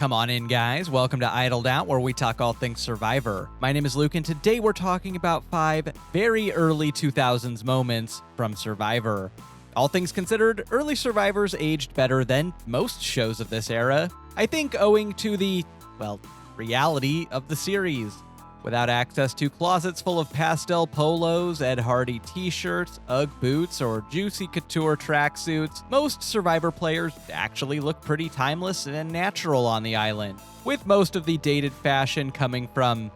Come on in, guys. Welcome to Idled Out, where we talk all things Survivor. My name is Luke, and today we're talking about 5 very early 2000s moments from Survivor. All things considered, early Survivors aged better than most shows of this era. I think owing to the, reality of the series. Without access to closets full of pastel polos, Ed Hardy t-shirts, Ugg boots, or juicy couture tracksuits, most Survivor players actually look pretty timeless and natural on the island, with most of the dated fashion coming from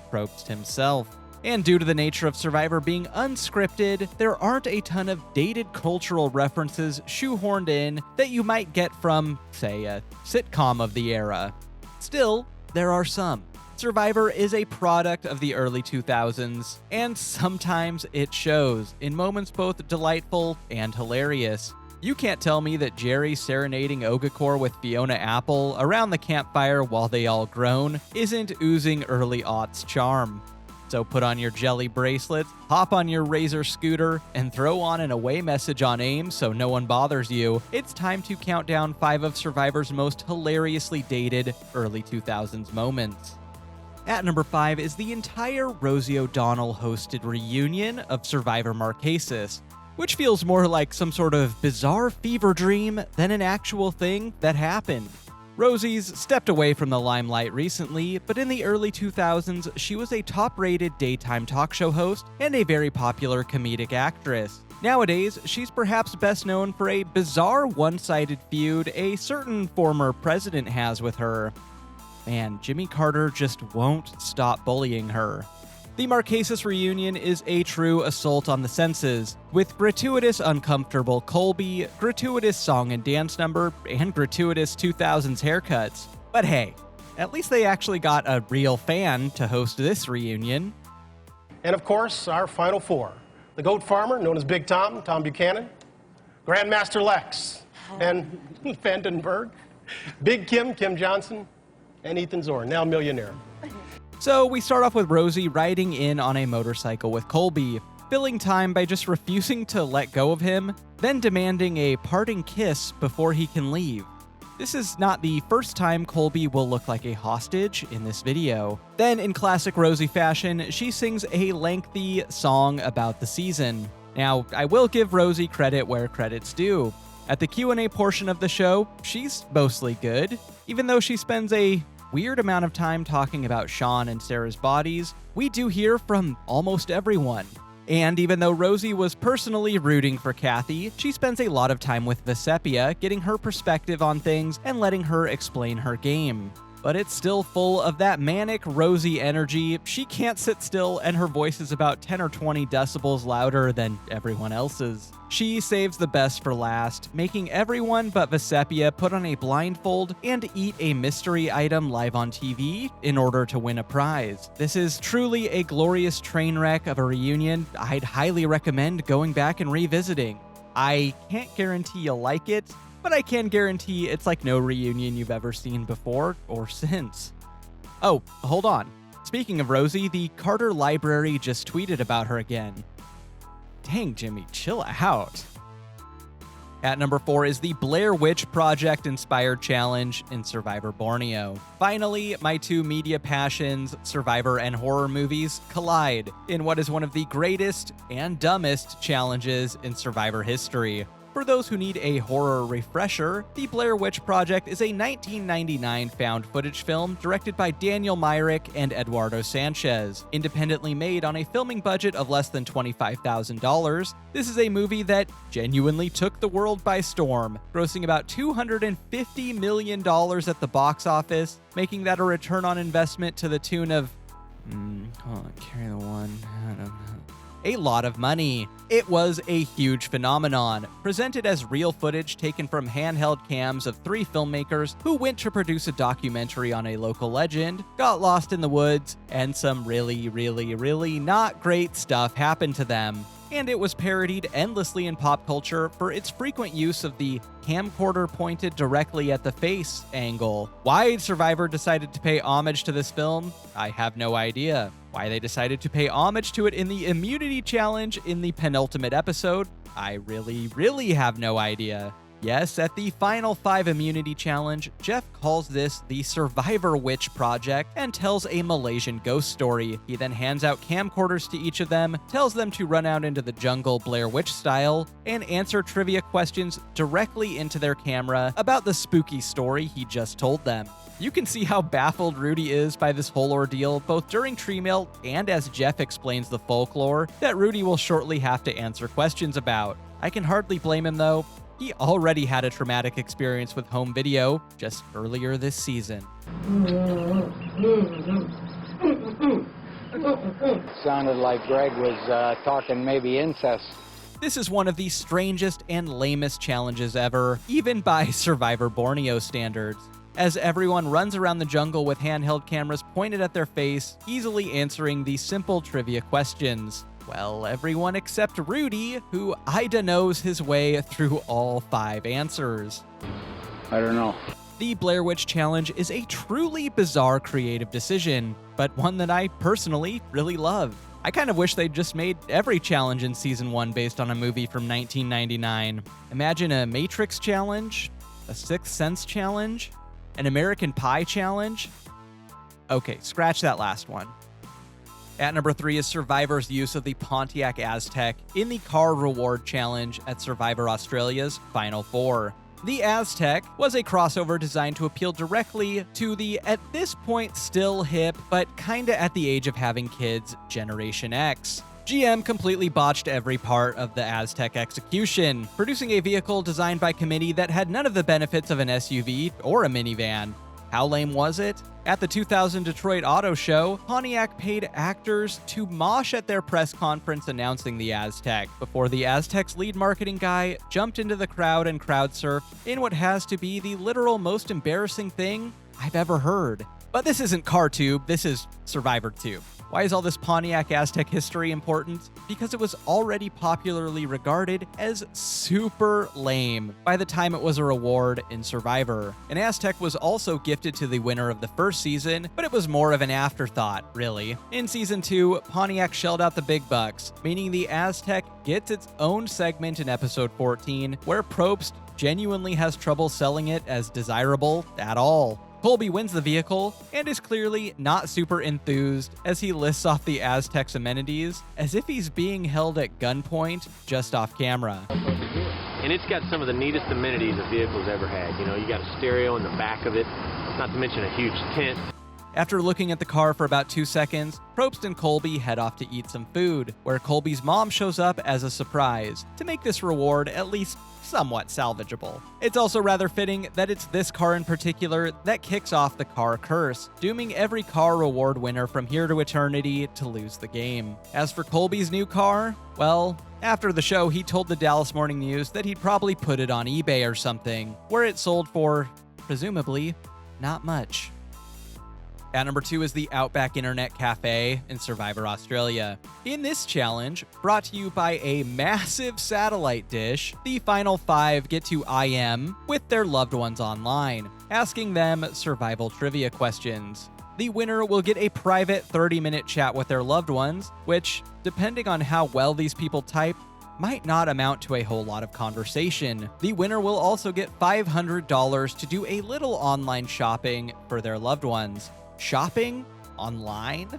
Probst himself. And due to the nature of Survivor being unscripted, there aren't a ton of dated cultural references shoehorned in that you might get from, say, a sitcom of the era. Still, there are some. Survivor is a product of the early 2000s, and sometimes it shows in moments both delightful and hilarious. You can't tell me that Jerry serenading Okafor with Fiona Apple around the campfire while they all groan isn't oozing early aughts charm. So put on your jelly bracelets, hop on your Razor scooter, and throw on an away message on AIM so no one bothers you. It's time to count down 5 of Survivor's most hilariously dated early 2000s moments. At number 5 is the entire Rosy Odonnell hosted reunion of Survivor Marquesas, which feels more like some sort of bizarre fever dream than an actual thing that happened. Rosie's stepped away from the limelight recently, but in the early 2000s, she was a top-rated daytime talk show host and a very popular comedic actress. Nowadays, she's perhaps best known for a bizarre one-sided feud a certain former president has with her. Man, Jimmy Carter just won't stop bullying her. The Marquesas reunion is a true assault on the senses, with gratuitous uncomfortable Colby, gratuitous song and dance number, and gratuitous 2000s haircuts. But hey, at least they actually got a real fan to host this reunion. And of course, our final 4. The goat farmer, known as Big Tom, Tom Buchanan, Grandmaster Lex, and Vandenberg, Big Kim, Kim Johnson, and Ethan Zorn, now millionaire. So we start off with Rosy riding in on a motorcycle with Colby, filling time by just refusing to let go of him, then demanding a parting kiss before he can leave. This is not the first time Colby will look like a hostage in this video. Then, in classic Rosy fashion, she sings a lengthy song about the season. Now, I will give Rosy credit where credit's due. At the Q&A portion of the show, she's mostly good. Even though she spends a weird amount of time talking about Sean and Sarah's bodies, we do hear from almost everyone. And even though Rosy was personally rooting for Kathy, she spends a lot of time with Vesepia, getting her perspective on things and letting her explain her game. But it's still full of that manic Rosy energy. She can't sit still, and her voice is about 10 or 20 decibels louder than everyone else's. She saves the best for last, making everyone but Vesepia put on a blindfold and eat a mystery item live on TV in order to win a prize. This is truly a glorious train wreck of a reunion I'd highly recommend going back and revisiting. I can't guarantee you'll like it, but I can guarantee it's like no reunion you've ever seen before or since. Oh, hold on. Speaking of Rosy, the Carter Library just tweeted about her again. Dang, Jimmy, chill out. At number 4 is the Blair Witch Project-inspired challenge in Survivor Borneo. Finally, my two media passions, Survivor and horror movies, collide in what is one of the greatest and dumbest challenges in Survivor history. For those who need a horror refresher, The Blair Witch Project is a 1999 found footage film directed by Daniel Myrick and Eduardo Sanchez. Independently made on a filming budget of less than $25,000, this is a movie that genuinely took the world by storm, grossing about $250 million at the box office, making that a return on investment to the tune of... carry the one... a lot of money. It was a huge phenomenon, presented as real footage taken from handheld cams of 3 filmmakers who went to produce a documentary on a local legend, got lost in the woods, and some really not great stuff happened to them. And it was parodied endlessly in pop culture for its frequent use of the camcorder pointed directly at the face angle. Why Survivor decided to pay homage to this film, I have no idea. Why they decided to pay homage to it in the immunity challenge in the penultimate episode, I really have no idea. Yes, at the final 5 immunity challenge, Jeff calls this the Survivor Witch Project and tells a Malaysian ghost story. He then hands out camcorders to each of them, tells them to run out into the jungle Blair Witch style, and answer trivia questions directly into their camera about the spooky story he just told them. You can see how baffled Rudy is by this whole ordeal, both during Tree Mail and as Jeff explains the folklore that Rudy will shortly have to answer questions about. I can hardly blame him though. He already had a traumatic experience with home video just earlier this season. Sounded like Greg was talking maybe incest. This is one of the strangest and lamest challenges ever, even by Survivor Borneo standards, as everyone runs around the jungle with handheld cameras pointed at their face, easily answering the simple trivia questions. Well, everyone except Rudy, who Ida knows his way through all 5 answers. I don't know. The Blair Witch Challenge is a truly bizarre creative decision, but one that I personally really love. I kind of wish they'd just made every challenge in Season 1 based on a movie from 1999. Imagine a Matrix challenge, a Sixth Sense challenge, an American Pie challenge. Okay, scratch that last one. At number 3 is Survivor's use of the Pontiac Aztek in the Car Reward Challenge at Survivor Australia's Final 4. The Aztek was a crossover designed to appeal directly to the, at this point still hip, but kinda at the age of having kids, Generation X. GM completely botched every part of the Aztek execution, producing a vehicle designed by committee that had none of the benefits of an SUV or a minivan. How lame was it? At the 2000 Detroit Auto Show, Pontiac paid actors to mosh at their press conference announcing the Aztek, before the Aztek's lead marketing guy jumped into the crowd and crowd surfed in what has to be the literal most embarrassing thing I've ever heard. But this isn't CarTube, this is Survivor Tube. Why is all this Pontiac Aztek history important? Because it was already popularly regarded as super lame by the time it was a reward in Survivor. An Aztek was also gifted to the winner of the first season, but it was more of an afterthought, really. In Season 2, Pontiac shelled out the big bucks, meaning the Aztek gets its own segment in Episode 14, where Probst genuinely has trouble selling it as desirable at all. Colby wins the vehicle and is clearly not super enthused as he lists off the Aztek's amenities as if he's being held at gunpoint just off camera. And it's got some of the neatest amenities a vehicle's ever had. You know, you got a stereo in the back of it, not to mention a huge tent. After looking at the car for about 2 seconds, Probst and Colby head off to eat some food, where Colby's mom shows up as a surprise to make this reward at least somewhat salvageable. It's also rather fitting that it's this car in particular that kicks off the car curse, dooming every car reward winner from here to eternity to lose the game. As for Colby's new car, well, after the show he told the Dallas Morning News that he'd probably put it on eBay or something, where it sold for, presumably, not much. At number 2 is the Outback Internet Cafe in Survivor Australia. In this challenge, brought to you by a massive satellite dish, the final 5 get to IM with their loved ones online, asking them survival trivia questions. The winner will get a private 30-minute chat with their loved ones, which, depending on how well these people type, might not amount to a whole lot of conversation. The winner will also get $500 to do a little online shopping for their loved ones. Shopping? Online?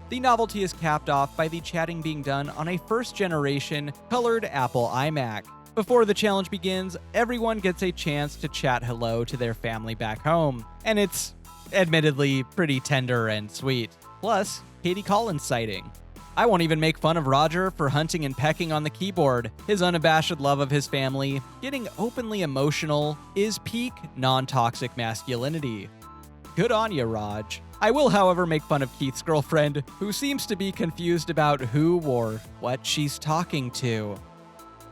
The novelty is capped off by the chatting being done on a first-generation colored Apple iMac. Before the challenge begins, everyone gets a chance to chat hello to their family back home, and it's admittedly pretty tender and sweet. Plus, Katie Collins sighting. I won't even make fun of Roger for hunting and pecking on the keyboard. His unabashed love of his family, getting openly emotional, is peak non-toxic masculinity. Good on ya, Raj. I will, however, make fun of Keith's girlfriend, who seems to be confused about who or what she's talking to.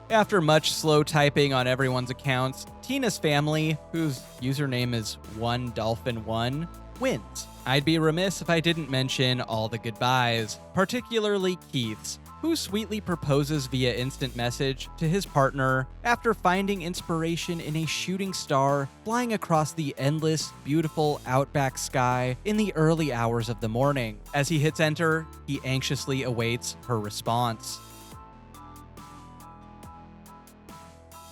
After much slow typing on everyone's accounts, Tina's family, whose username is OneDolphin1, wins. I'd be remiss if I didn't mention all the goodbyes, particularly Keith's, who sweetly proposes via instant message to his partner after finding inspiration in a shooting star flying across the endless, beautiful outback sky in the early hours of the morning. As he hits enter, he anxiously awaits her response.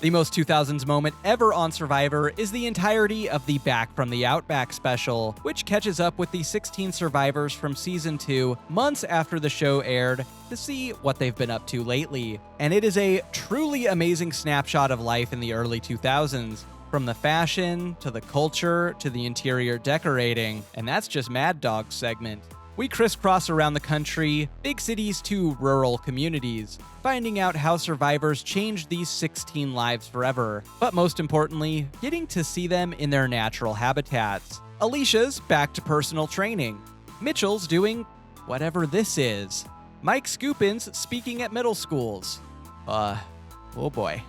The most 2000s moment ever on Survivor is the entirety of the Back from the Outback special, which catches up with the 16 survivors from Season 2 months after the show aired to see what they've been up to lately. And it is a truly amazing snapshot of life in the early 2000s, from the fashion, to the culture, to the interior decorating, and that's just Mad Dog's segment. We crisscross around the country, big cities to rural communities, finding out how survivors changed these 16 lives forever, but most importantly, getting to see them in their natural habitats. Alicia's back to personal training. Mitchell's doing whatever this is. Mike Scoopin's speaking at middle schools. Oh boy.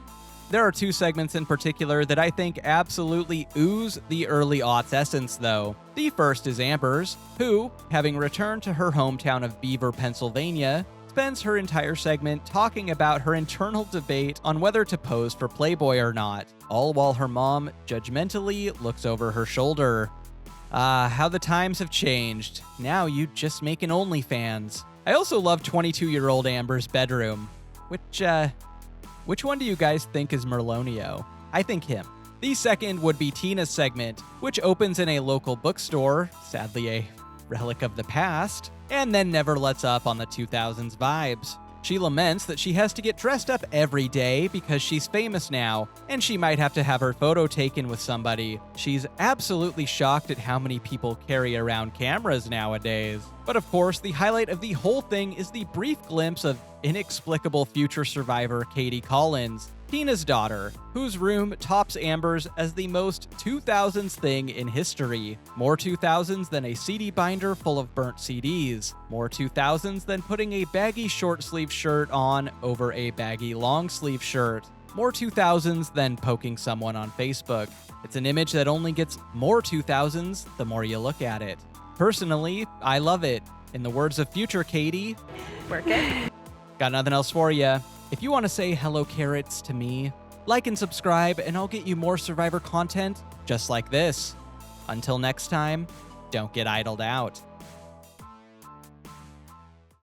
There are two segments in particular that I think absolutely ooze the early aughts essence, though. The first is Amber's, who, having returned to her hometown of Beaver, Pennsylvania, spends her entire segment talking about her internal debate on whether to pose for Playboy or not, all while her mom judgmentally looks over her shoulder. How the times have changed. Now you just make an OnlyFans. I also love 22-year-old Amber's bedroom, Which one do you guys think is Merlonio? I think him. The second would be Tina's segment, which opens in a local bookstore, sadly a relic of the past, and then never lets up on the 2000s vibes. She laments that she has to get dressed up every day because she's famous now, and she might have to have her photo taken with somebody. She's absolutely shocked at how many people carry around cameras nowadays. But of course, the highlight of the whole thing is the brief glimpse of inexplicable future survivor Katie Collins, Tina's daughter, whose room tops Amber's as the most 2000s thing in history. More 2000s than a CD binder full of burnt CDs. More 2000s than putting a baggy short sleeve shirt on over a baggy long sleeve shirt. More 2000s than poking someone on Facebook. It's an image that only gets more 2000s the more you look at it. Personally, I love it. In the words of future Katie, Work it. got nothing else for ya. If you want to say hello carrots to me, like and subscribe and I'll get you more Survivor content just like this. Until next time, don't get idled out.